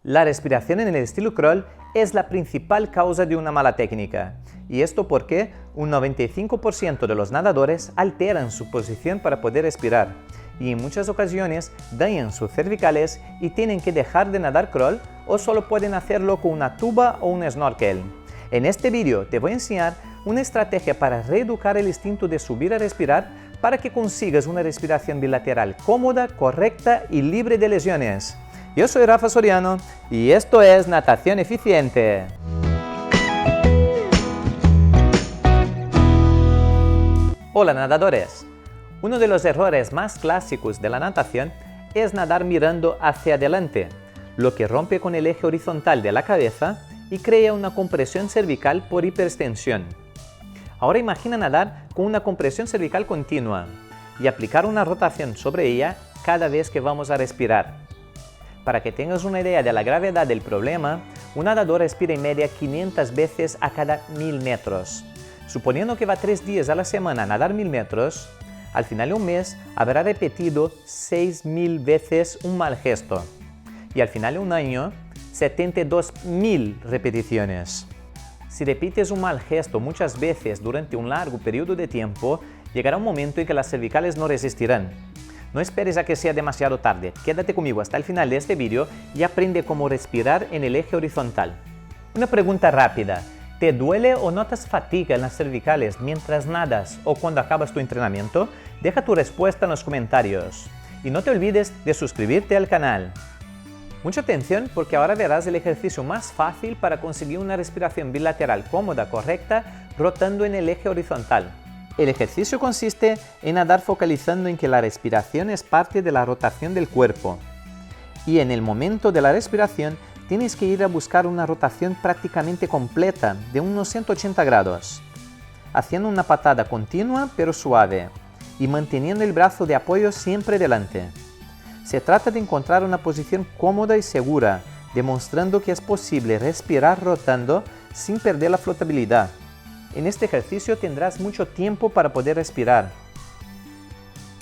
La respiración en el estilo crawl es la principal causa de una mala técnica, y esto porque un 95% de los nadadores alteran su posición para poder respirar, y en muchas ocasiones dañan sus cervicales y tienen que dejar de nadar crawl o solo pueden hacerlo con una tuba o un snorkel. En este vídeo te voy a enseñar una estrategia para reeducar el instinto de subir a respirar para que consigas una respiración bilateral cómoda, correcta y libre de lesiones. Yo soy Rafa Soriano y esto es Natación Eficiente. Hola nadadores. Uno de los errores más clásicos de la natación es nadar mirando hacia adelante, lo que rompe con el eje horizontal de la cabeza y crea una compresión cervical por hiperextensión. Ahora imagina nadar con una compresión cervical continua y aplicar una rotación sobre ella cada vez que vamos a respirar. Para que tengas una idea de la gravedad del problema, un nadador respira en media 500 veces a cada 1000 metros. Suponiendo que va 3 días a la semana a nadar 1000 metros, al final de un mes habrá repetido 6000 veces un mal gesto. Y al final de un año, 72.000 repeticiones. Si repites un mal gesto muchas veces durante un largo periodo de tiempo, llegará un momento en que las cervicales no resistirán. No esperes a que sea demasiado tarde, quédate conmigo hasta el final de este vídeo y aprende cómo respirar en el eje horizontal. Una pregunta rápida, ¿te duele o notas fatiga en las cervicales mientras nadas o cuando acabas tu entrenamiento? Deja tu respuesta en los comentarios y no te olvides de suscribirte al canal. Mucha atención porque ahora verás el ejercicio más fácil para conseguir una respiración bilateral cómoda, correcta, rotando en el eje horizontal. El ejercicio consiste en nadar focalizando en que la respiración es parte de la rotación del cuerpo. Y en el momento de la respiración tienes que ir a buscar una rotación prácticamente completa de unos 180 grados, haciendo una patada continua pero suave y manteniendo el brazo de apoyo siempre delante. Se trata de encontrar una posición cómoda y segura, demostrando que es posible respirar rotando sin perder la flotabilidad. En este ejercicio tendrás mucho tiempo para poder respirar.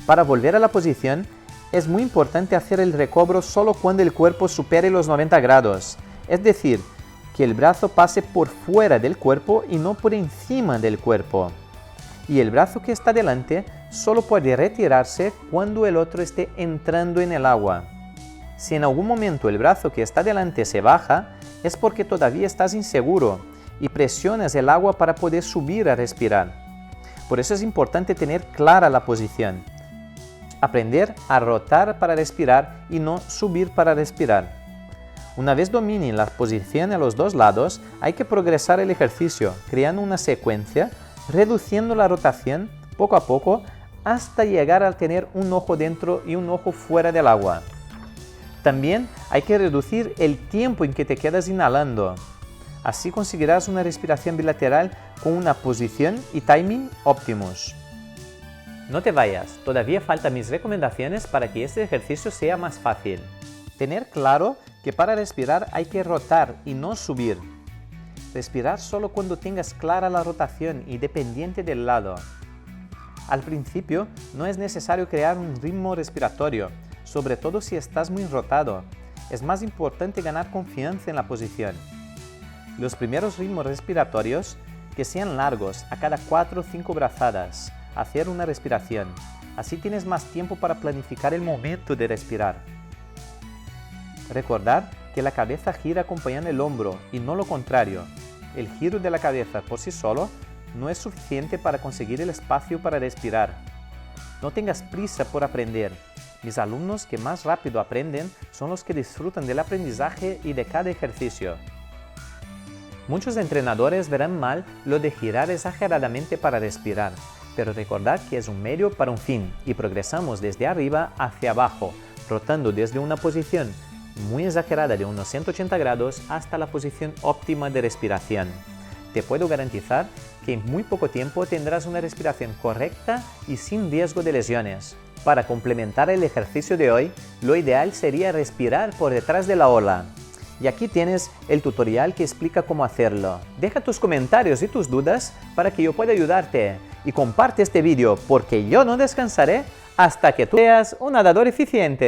Para volver a la posición, es muy importante hacer el recobro solo cuando el cuerpo supere los 90 grados, es decir, que el brazo pase por fuera del cuerpo y no por encima del cuerpo. Y el brazo que está delante solo puede retirarse cuando el otro esté entrando en el agua. Si en algún momento el brazo que está delante se baja, es porque todavía estás inseguro y presionas el agua para poder subir a respirar. Por eso es importante tener clara la posición. Aprender a rotar para respirar y no subir para respirar. Una vez dominen la posición a los dos lados, hay que progresar el ejercicio, creando una secuencia, reduciendo la rotación poco a poco hasta llegar a tener un ojo dentro y un ojo fuera del agua. También hay que reducir el tiempo en que te quedas inhalando. Así conseguirás una respiración bilateral con una posición y timing óptimos. No te vayas, todavía faltan mis recomendaciones para que este ejercicio sea más fácil. Tener claro que para respirar hay que rotar y no subir. Respirar solo cuando tengas clara la rotación y dependiente del lado. Al principio no es necesario crear un ritmo respiratorio, sobre todo si estás muy rotado. Es más importante ganar confianza en la posición. Los primeros ritmos respiratorios que sean largos, a cada 4 o 5 brazadas, hacer una respiración. Así tienes más tiempo para planificar el momento de respirar. Recordad que la cabeza gira acompañando el hombro y no lo contrario. El giro de la cabeza por sí solo no es suficiente para conseguir el espacio para respirar. No tengas prisa por aprender. Mis alumnos que más rápido aprenden son los que disfrutan del aprendizaje y de cada ejercicio. Muchos entrenadores verán mal lo de girar exageradamente para respirar, pero recordad que es un medio para un fin y progresamos desde arriba hacia abajo, rotando desde una posición muy exagerada de unos 180 grados hasta la posición óptima de respiración. Te puedo garantizar que en muy poco tiempo tendrás una respiración correcta y sin riesgo de lesiones. Para complementar el ejercicio de hoy, lo ideal sería respirar por detrás de la ola. Y aquí tienes el tutorial que explica cómo hacerlo. Deja tus comentarios y tus dudas para que yo pueda ayudarte. Y comparte este vídeo porque yo no descansaré hasta que tú seas un nadador eficiente.